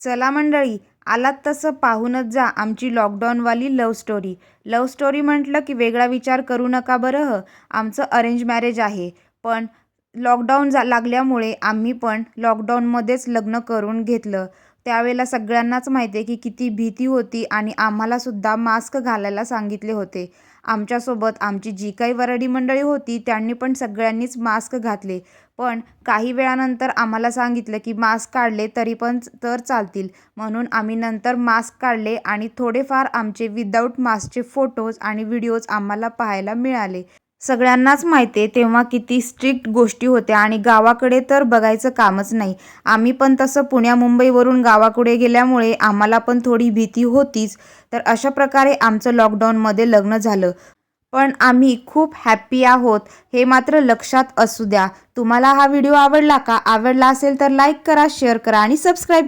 चला मंडळी, आलात तसं पाहूनच जा आमची लॉकडाऊनवाली लव्ह स्टोरी. लव्ह स्टोरी म्हटलं की वेगळा विचार करू नका बरं. आमचं अरेंज मॅरेज आहे, पण लॉकडाऊन लागल्यामुळे आम्ही पण लॉकडाऊनमध्येच लग्न करून घेतलं. त्यावेळेला सगळ्यांनाच माहिती आहे की किती भीती होती आणि आम्हालासुद्धा मास्क घालायला सांगितले होते. आमच्यासोबत आमची जी काही वरडी मंडळी होती त्यांनी पण सगळ्यांनीच मास्क घातले. पण काही वेळानंतर आम्हाला सांगितलं की मास्क काढले तरी पण तर चालतील, म्हणून आम्ही नंतर मास्क काढले आणि थोडेफार आमचे विदाऊट मास्कचे फोटोज आणि व्हिडिओज आम्हाला पाहायला मिळाले. सगळ्यांनाच माहिती आहे तेव्हा किती स्ट्रिक्ट गोष्टी होत्या आणि गावाकडे तर बघायचं कामच नाही. आम्ही पण तसं पुण्या मुंबईवरून गावाकडे गेल्यामुळे आम्हाला पण थोडी भीती होतीच. तर अशा प्रकारे आमचं लॉकडाऊनमध्ये लग्न झालं. पण आम्ही खूप हॅप्पी आहोत हे मात्र लक्षात असू द्या. तुम्हाला हा व्हिडिओ आवडला का? आवडला असेल तर लाईक करा, शेअर करा आणि सबस्क्राईब